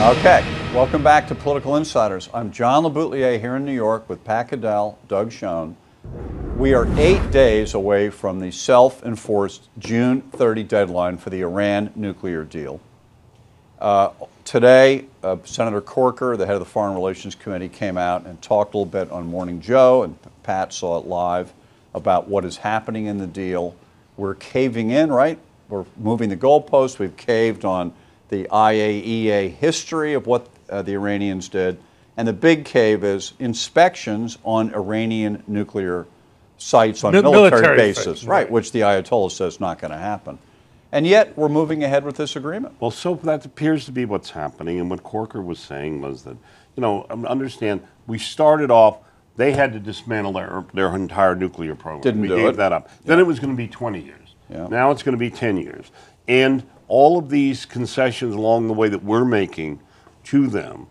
Okay, welcome back to Political Insiders. I'm John LeBoutillier here in New York with Pat Caddell, Doug Schoen. We are 8 days away from the self-enforced June 30 deadline for the Iran nuclear deal. Today, Senator Corker, the head of the Foreign Relations Committee, came out and talked a little bit on Morning Joe, and Pat saw it live, about what is happening in the deal. We're caving in, right? We're moving the goalposts. We've caved on the IAEA history of what the Iranians did. And the big cave is inspections on Iranian nuclear sites on military bases, right, which the Ayatollah says not going to happen. And yet, we're moving ahead with this agreement. Well, so that appears to be what's happening. And what Corker was saying was that, you know, understand, we started off, they had to dismantle their entire nuclear program. Didn't do it. We gave that up. Yeah. Then it was going to be 20 years. Yeah. Now it's going to be 10 years. And all of these concessions along the way that we're making to them.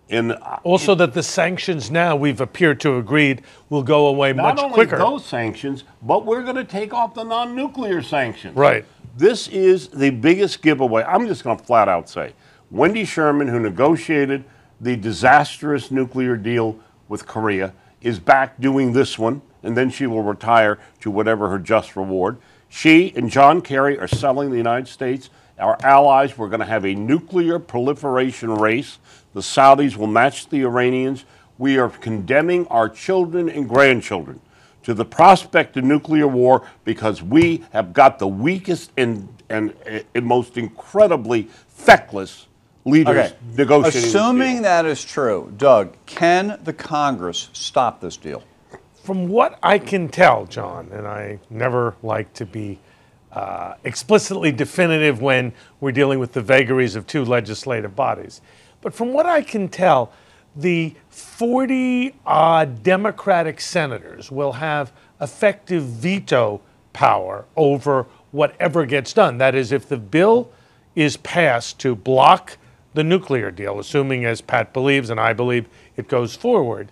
And also that the sanctions now we've appeared to agreed will go away much quicker. Not only those sanctions, but we're going to take off the non-nuclear sanctions. Right. This is the biggest giveaway. I'm just going to flat out say, Wendy Sherman, who negotiated the disastrous nuclear deal with Korea, is back doing this one, and then she will retire to whatever her just reward. She and John Kerry are selling the United States, our allies. We're going to have a nuclear proliferation race. The Saudis will match the Iranians. We are condemning our children and grandchildren to the prospect of nuclear war because we have got the weakest and most incredibly feckless leaders negotiating. Assuming that is true, Doug, can the Congress stop this deal? From what I can tell, John, and I never like to be explicitly definitive when we're dealing with the vagaries of two legislative bodies, but from what I can tell, the 40-odd Democratic senators will have effective veto power over whatever gets done. That is, if the bill is passed to block the nuclear deal, assuming, as Pat believes and I believe, it goes forward,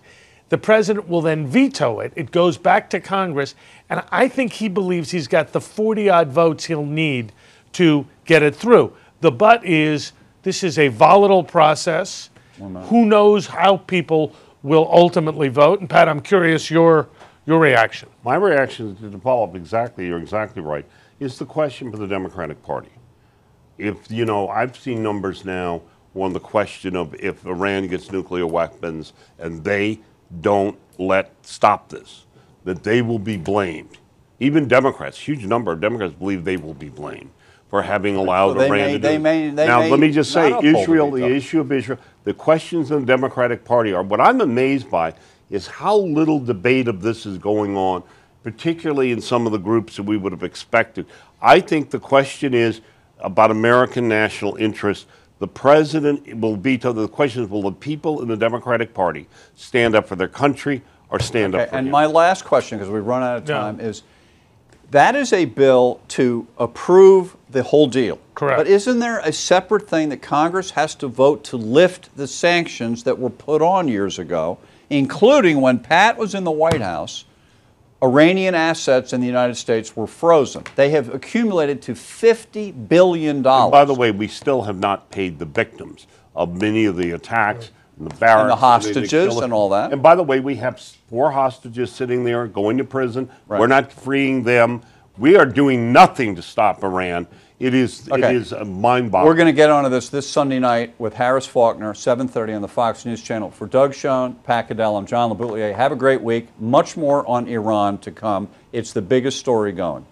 the president will then veto it. It goes back to Congress, and I think he believes he's got the 40-odd votes he'll need to get it through. The but is, this is a volatile process. Who knows how people will ultimately vote? And Pat, I'm curious your reaction. My reaction to develop you're exactly right, is the question for the Democratic Party. If, you know, I've seen numbers now on the question of if Iran gets nuclear weapons and they don't stop this, that they will be blamed. Even Democrats, huge number of Democrats believe they will be blamed for having allowed Iran to do it. Now, let me just say, Israel, the issue of Israel, the questions in the Democratic Party are, what I'm amazed by is how little debate of this is going on, particularly in some of the groups that we would have expected. I think the question is about American national interest. The president will veto. The question is, will the people in the Democratic Party stand up for their country or stand up for him? And my last question, because we've run out of time, is that is a bill to approve the whole deal. Correct. But isn't there a separate thing that Congress has to vote to lift the sanctions that were put on years ago, including when Pat was in the White House, Iranian assets in the United States were frozen. They have accumulated to $50 billion. And by the way, we still have not paid the victims of many of the attacks and the barracks. And the hostages and all that. And by the way, we have 4 hostages sitting there going to prison. Right. We're not freeing them. We are doing nothing to stop Iran. It is a mind-boggling. We're going to get onto this Sunday night with Harris Faulkner, 7:30 on the Fox News Channel. For Doug Schoen, Pat Caddell, I'm John LeBoutillier. Have a great week. Much more on Iran to come. It's the biggest story going.